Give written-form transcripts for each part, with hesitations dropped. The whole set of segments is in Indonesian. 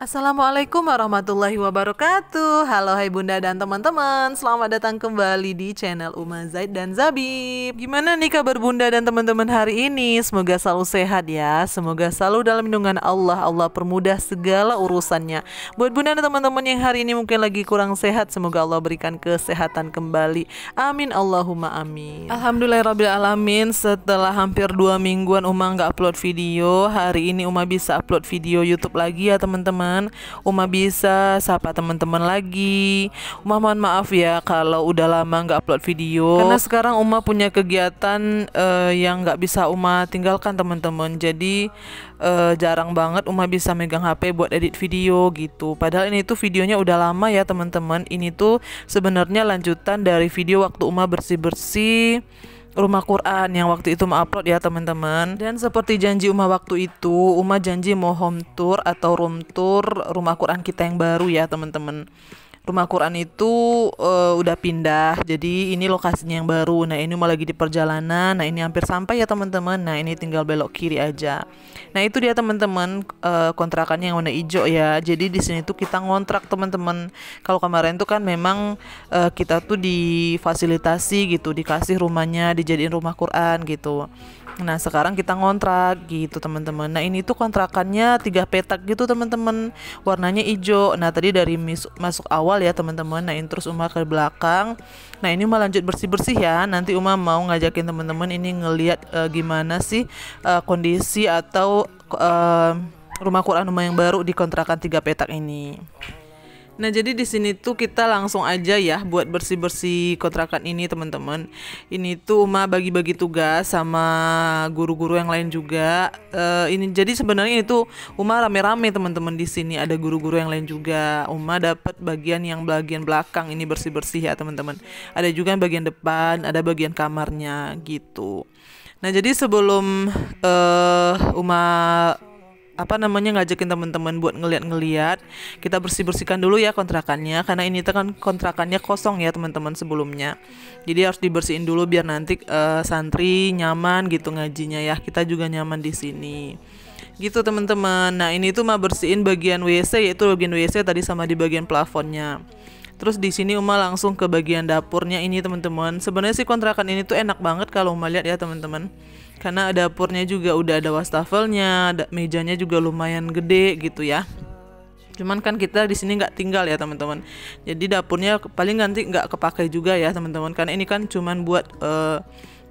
Assalamualaikum warahmatullahi wabarakatuh. Halo hai bunda dan teman-teman, selamat datang kembali di channel Uma Zaid dan Zabib. Gimana nih kabar bunda dan teman-teman hari ini? Semoga selalu sehat ya. Semoga selalu dalam lindungan Allah. Allah permudah segala urusannya. Buat bunda dan teman-teman yang hari ini mungkin lagi kurang sehat, semoga Allah berikan kesehatan kembali. Amin Allahumma amin. Alhamdulillahirabbil alamin. Setelah hampir 2 mingguan Uma nggak upload video, hari ini Uma bisa upload video YouTube lagi ya teman-teman. Uma bisa sapa teman-teman lagi. Uma mohon maaf ya kalau udah lama nggak upload video, karena sekarang Uma punya kegiatan yang nggak bisa Uma tinggalkan teman-teman. Jadi jarang banget Uma bisa megang HP buat edit video gitu. Padahal ini tuh videonya udah lama ya teman-teman. Ini tuh sebenarnya lanjutan dari video waktu Uma bersih-bersih rumah Quran yang waktu itu mau upload ya teman-teman. Dan seperti janji Uma waktu itu, Uma janji mau home tour atau room tour rumah Quran kita yang baru ya teman-teman. Rumah Quran itu udah pindah, jadi ini lokasinya yang baru. Nah ini Uma lagi di perjalanan. Nah ini hampir sampai ya teman-teman. Nah ini tinggal belok kiri aja. Nah itu dia teman-teman, kontrakannya yang warna hijau ya. Jadi di sini tuh kita ngontrak teman-teman. Kalau kemarin tuh kan memang kita tuh difasilitasi gitu, dikasih rumahnya, dijadiin rumah Quran gitu. Nah sekarang kita ngontrak gitu teman-teman. Nah ini tuh kontrakannya 3 petak gitu teman-teman, warnanya hijau. Nah tadi dari masuk awal ya teman-teman. Nah ini terus Uma ke belakang. Nah ini Uma lanjut bersih-bersih ya. Nanti Uma mau ngajakin teman-teman ini ngelihat gimana sih kondisi atau rumah Quran Uma yang baru di kontrakan 3 petak ini. Nah jadi di sini tuh kita langsung aja ya buat bersih-bersih kontrakan ini teman-teman. Ini tuh Uma bagi-bagi tugas sama guru-guru yang lain juga. Ini jadi sebenarnya itu Uma rame-rame teman-teman, di sini ada guru-guru yang lain juga. Uma dapat bagian belakang ini bersih-bersih ya teman-teman. Ada juga yang bagian depan, ada bagian kamarnya gitu. Nah jadi sebelum Uma ngajakin teman-teman buat ngeliat-ngeliat, kita bersih-bersihkan dulu ya kontrakannya, karena ini kan kontrakannya kosong ya teman-teman sebelumnya. Jadi harus dibersihin dulu biar nanti santri nyaman gitu ngajinya ya, kita juga nyaman di sini gitu teman-teman. Nah ini tuh mah bersihin bagian WC, yaitu bagian WC tadi sama di bagian plafonnya. Terus di sini Uma langsung ke bagian dapurnya ini teman-teman. Sebenarnya sih kontrakan ini tuh enak banget kalau Uma lihat ya teman-teman, karena dapurnya juga udah ada wastafelnya, mejanya juga lumayan gede gitu ya. Cuman kan kita di sini nggak tinggal ya teman-teman. Jadi dapurnya paling nanti nggak kepakai juga ya teman-teman, karena ini kan cuman buat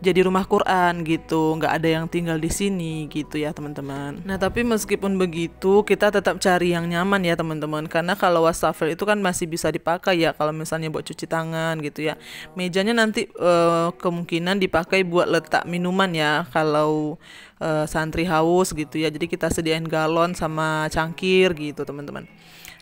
jadi rumah Quran gitu, nggak ada yang tinggal di sini gitu ya teman-teman. Nah tapi meskipun begitu kita tetap cari yang nyaman ya teman-teman, karena kalau wastafel itu kan masih bisa dipakai ya kalau misalnya buat cuci tangan gitu ya. Mejanya nanti kemungkinan dipakai buat letak minuman ya kalau santri haus gitu ya. Jadi kita sediain galon sama cangkir gitu teman-teman.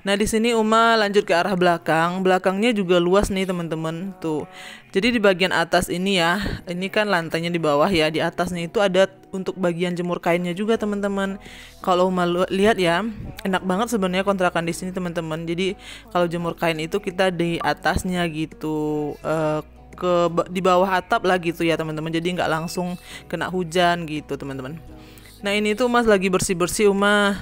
Nah di sini Uma lanjut ke arah belakang. Belakangnya juga luas nih teman-teman tuh. Jadi di bagian atas ini ya, ini kan lantainya di bawah ya. Di atasnya itu ada untuk bagian jemur kainnya juga teman-teman. Kalau Uma lihat ya, enak banget sebenarnya kontrakan di sini teman-teman. Jadi kalau jemur kain itu kita di atasnya gitu. Di bawah atap lah gitu ya teman-teman. Jadi nggak langsung kena hujan gitu teman-teman. Nah ini tuh Mas lagi bersih-bersih Uma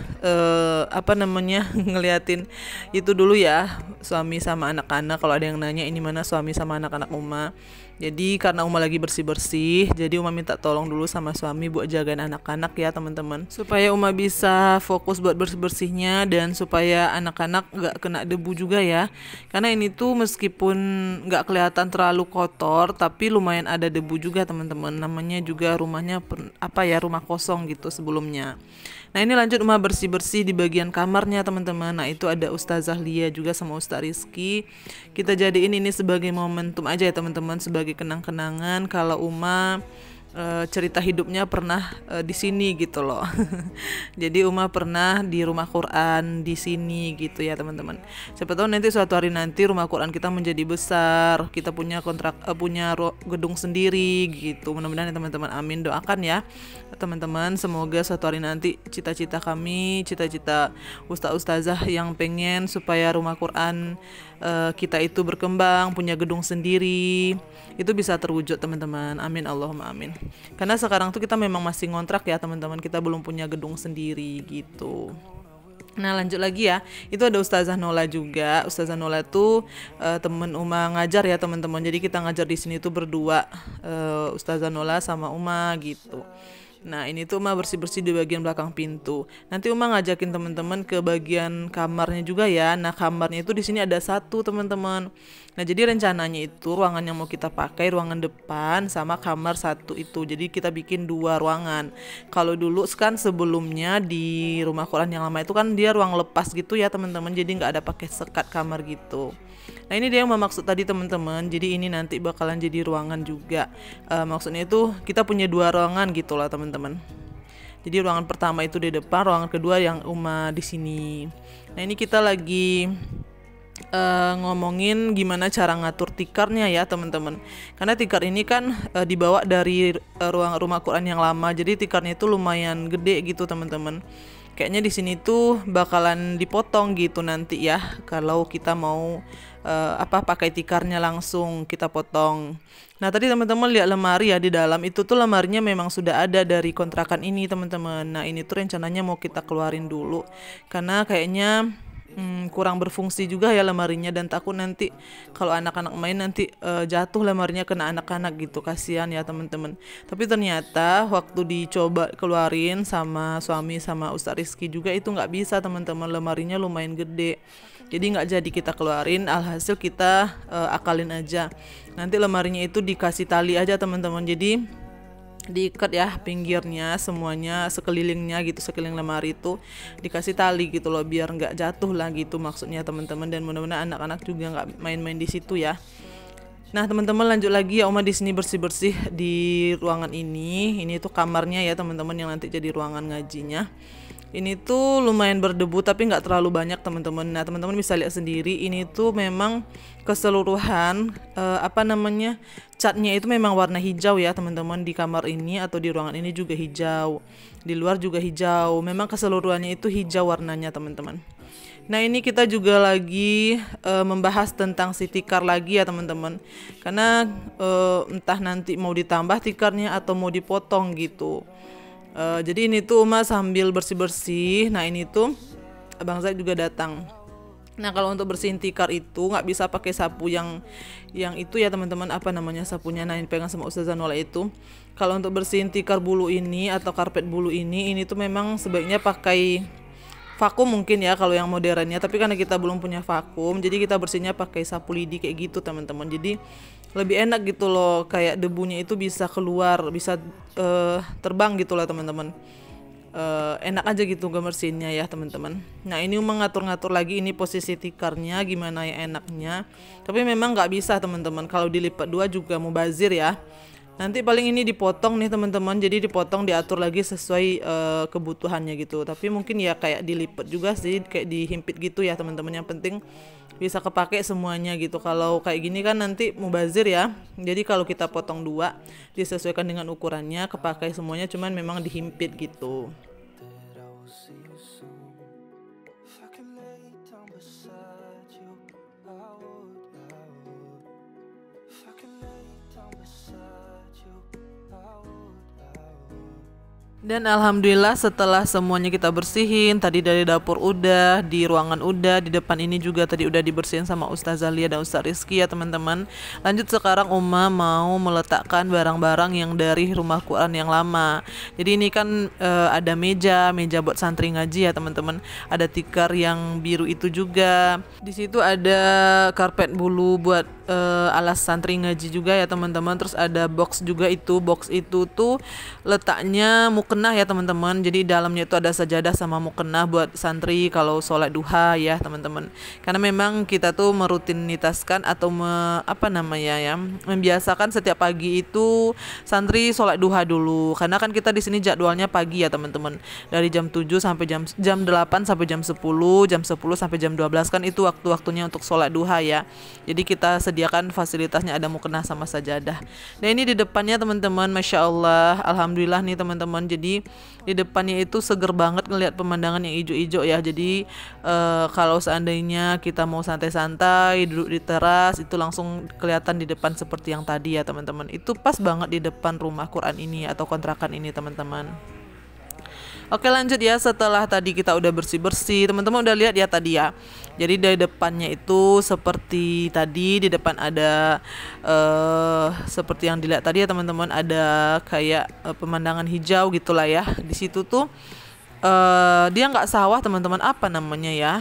ngeliatin itu dulu ya, suami sama anak-anak. Kalau ada yang nanya ini mana suami sama anak-anak Uma. Jadi karena Uma lagi bersih-bersih, jadi Uma minta tolong dulu sama suami buat jagain anak-anak ya teman-teman, supaya Uma bisa fokus buat bersih-bersihnya dan supaya anak-anak gak kena debu juga ya. Karena ini tuh meskipun gak kelihatan terlalu kotor, tapi lumayan ada debu juga teman-teman. Namanya juga rumahnya rumah kosong gitu sebelumnya. Nah ini lanjut Uma bersih-bersih di bagian kamarnya teman-teman. Nah itu ada Ustazah Lia juga sama Ustaz Rizky. Kita jadiin ini sebagai momentum aja ya teman-teman, sebagai kenang-kenangan kalau Uma cerita hidupnya pernah di sini gitu loh. Jadi Uma pernah di rumah Quran di sini gitu ya teman-teman. Siapa tahu nanti suatu hari nanti rumah Quran kita menjadi besar, kita punya gedung sendiri gitu. Mudah-mudahan ya teman-teman, amin, doakan ya teman-teman. Semoga suatu hari nanti cita-cita kami, cita-cita ustaz-ustazah yang pengen supaya rumah Quran kita itu berkembang, punya gedung sendiri, itu bisa terwujud teman-teman. Amin Allahumma amin. Karena sekarang tuh kita memang masih ngontrak ya teman-teman, kita belum punya gedung sendiri gitu. Nah lanjut lagi ya, itu ada Ustazah Nola juga. Ustazah Nola tuh temen Uma ngajar ya teman-teman. Jadi kita ngajar di sini tuh berdua, Ustazah Nola sama Uma gitu. Nah ini tuh Uma bersih-bersih di bagian belakang pintu. Nanti Uma ngajakin teman-teman ke bagian kamarnya juga ya. Nah kamarnya itu di sini ada satu teman-teman. Nah jadi rencananya itu ruangan yang mau kita pakai ruangan depan sama kamar satu itu. Jadi kita bikin 2 ruangan. Kalau dulu kan sebelumnya di rumah Quran yang lama itu kan dia ruang lepas gitu ya teman-teman. Jadi nggak ada pakai sekat kamar gitu. Nah ini dia yang maksud tadi teman-teman. Jadi ini nanti bakalan jadi ruangan juga. Maksudnya itu kita punya 2 ruangan gitu lah teman-teman. Jadi ruangan pertama itu di depan, ruangan kedua yang Uma di sini. Nah ini kita lagi ngomongin gimana cara ngatur tikarnya ya teman-teman. Karena tikar ini kan dibawa dari ruang rumah Quran yang lama. Jadi tikarnya itu lumayan gede gitu teman-teman. Kayaknya di sini tuh bakalan dipotong gitu nanti ya. Kalau kita mau pakai tikarnya langsung kita potong. Nah tadi teman-teman lihat lemari ya di dalam itu tuh lemarinya memang sudah ada dari kontrakan ini teman-teman. Nah ini tuh rencananya mau kita keluarin dulu karena kayaknya kurang berfungsi juga ya lemarinya, dan takut nanti kalau anak-anak main nanti jatuh lemarinya kena anak-anak gitu, kasihan ya teman-teman. Tapi ternyata waktu dicoba keluarin sama suami sama Ustaz Rizky juga itu nggak bisa teman-teman, lemarinya lumayan gede. Jadi nggak jadi kita keluarin, alhasil kita akalin aja. Nanti lemarinya itu dikasih tali aja teman-teman, jadi diikat ya pinggirnya semuanya, sekelilingnya gitu, sekeliling lemari itu dikasih tali gitu loh biar nggak jatuh lah gitu maksudnya teman-teman, dan mudah-mudahan anak-anak juga nggak main-main di situ ya. Nah teman-teman lanjut lagi ya, Oma di sini bersih-bersih di ruangan ini. Ini tuh kamarnya ya teman-teman yang nanti jadi ruangan ngajinya. Ini tuh lumayan berdebu tapi nggak terlalu banyak teman-teman. Nah teman-teman bisa lihat sendiri ini tuh memang keseluruhan catnya itu memang warna hijau ya teman-teman. Di kamar ini atau di ruangan ini juga hijau, di luar juga hijau. Memang keseluruhannya itu hijau warnanya teman-teman. Nah ini kita juga lagi membahas tentang si tikar lagi ya teman-teman. Karena entah nanti mau ditambah tikarnya atau mau dipotong gitu. Jadi ini tuh Uma sambil bersih-bersih. Nah ini tuh Abang Zaid juga datang. Nah kalau untuk bersihin tikar itu nggak bisa pakai sapu yang itu ya teman-teman, sapunya. Nah ini pegang sama Ustazah Nola itu. Kalau untuk bersihin tikar bulu ini atau karpet bulu ini tuh memang sebaiknya pakai vakum mungkin ya kalau yang modernnya. Tapi karena kita belum punya vakum, jadi kita bersihnya pakai sapu lidi kayak gitu teman-teman. Jadi lebih enak gitu loh, kayak debunya itu bisa keluar, bisa terbang gitu lah teman-teman. Enak aja gitu ngebersihinnya ya teman-teman. Nah ini mengatur-ngatur lagi ini posisi tikarnya gimana ya enaknya. Tapi memang nggak bisa teman-teman, kalau dilipat 2 juga mubazir ya. Nanti paling ini dipotong nih teman-teman, jadi dipotong diatur lagi sesuai kebutuhannya gitu. Tapi mungkin ya kayak dilipat juga sih, kayak dihimpit gitu ya teman-teman. Yang penting bisa kepake semuanya gitu. Kalau kayak gini kan nanti mubazir ya. Jadi kalau kita potong 2 disesuaikan dengan ukurannya, kepakai semuanya, cuman memang dihimpit gitu. Dan alhamdulillah setelah semuanya kita bersihin, tadi dari dapur udah, di ruangan udah, di depan ini juga tadi udah dibersihin sama Ustazah Lia dan Ustaz Rizky ya teman-teman. Lanjut sekarang Uma mau meletakkan barang-barang yang dari rumah Quran yang lama. Jadi ini kan ada meja buat santri ngaji ya teman-teman. Ada tikar yang biru itu juga. Di situ ada karpet bulu buat alas santri ngaji juga ya teman-teman. Terus ada box juga itu. Box itu tuh letaknya mukena ya teman-teman. Jadi dalamnya itu ada sajadah sama mukena buat santri kalau sholat duha ya teman-teman. Karena memang kita tuh merutinitaskan atau membiasakan setiap pagi itu santri sholat duha dulu. Karena kan kita di sini jadwalnya pagi ya teman-teman. Dari jam 7 sampai jam 8 sampai jam 10, jam 10 sampai jam 12 kan itu waktu-waktunya untuk sholat duha ya. Jadi kita sediakan fasilitasnya ada mukena sama sajadah. Nah ini di depannya teman-teman, Masya Allah, alhamdulillah nih teman-teman. Jadi di depannya itu seger banget ngelihat pemandangan yang hijau-hijau ya. Jadi kalau seandainya kita mau santai-santai duduk di teras itu langsung kelihatan di depan seperti yang tadi ya teman-teman. Itu pas banget di depan rumah Quran ini atau kontrakan ini teman-teman. Oke, lanjut ya. Setelah tadi kita udah bersih-bersih, teman-teman udah lihat ya tadi ya. Jadi dari depannya itu seperti tadi, di depan ada seperti yang dilihat tadi ya teman-teman, ada kayak pemandangan hijau gitulah ya. Di situ tuh dia nggak sawah teman-teman, apa namanya ya?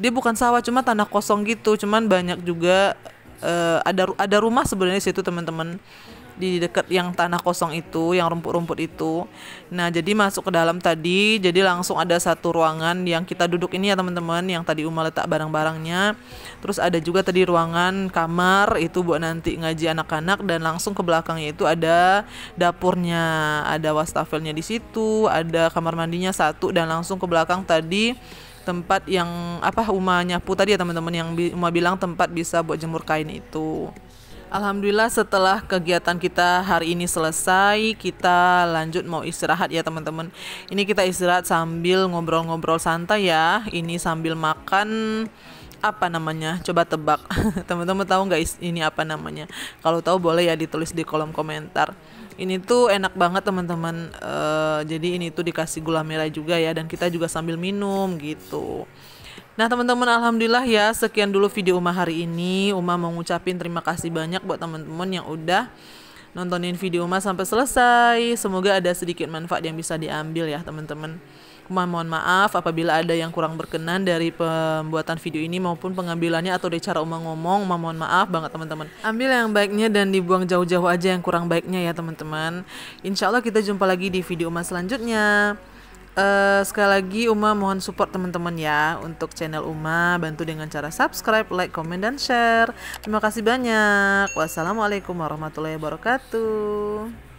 Dia bukan sawah, cuma tanah kosong gitu. Cuman banyak juga ada rumah sebenarnya di situ teman-teman, di dekat yang tanah kosong itu, yang rumput-rumput itu. Nah, jadi masuk ke dalam tadi, jadi langsung ada satu ruangan yang kita duduk ini ya teman-teman, yang tadi Uma letak barang-barangnya. Terus ada juga tadi ruangan kamar itu buat nanti ngaji anak-anak, dan langsung ke belakangnya itu ada dapurnya, ada wastafelnya di situ, ada kamar mandinya satu, dan langsung ke belakang tadi tempat yang Uma nyapu tadi ya teman-teman, yang Uma bilang tempat bisa buat jemur kain itu. Alhamdulillah setelah kegiatan kita hari ini selesai, kita lanjut mau istirahat ya teman-teman. Ini kita istirahat sambil ngobrol-ngobrol santai ya. Ini sambil makan, apa namanya? Coba tebak. Teman-teman tahu nggak ini apa namanya? Kalau tahu boleh ya ditulis di kolom komentar. Ini tuh enak banget teman-teman. Jadi ini tuh dikasih gula merah juga ya, dan kita juga sambil minum gitu. Nah teman-teman, alhamdulillah ya, sekian dulu video Uma hari ini. Uma mau ngucapin terima kasih banyak buat teman-teman yang udah nontonin video Uma sampai selesai. Semoga ada sedikit manfaat yang bisa diambil ya teman-teman. Uma mohon maaf apabila ada yang kurang berkenan dari pembuatan video ini maupun pengambilannya atau dari cara Uma ngomong. Uma mohon maaf banget teman-teman. Ambil yang baiknya dan dibuang jauh-jauh aja yang kurang baiknya ya teman-teman. Insya Allah kita jumpa lagi di video Uma selanjutnya. Sekali lagi Uma mohon support teman-teman ya untuk channel Uma, bantu dengan cara subscribe, like, komen, dan share. Terima kasih banyak. Wassalamualaikum warahmatullahi wabarakatuh.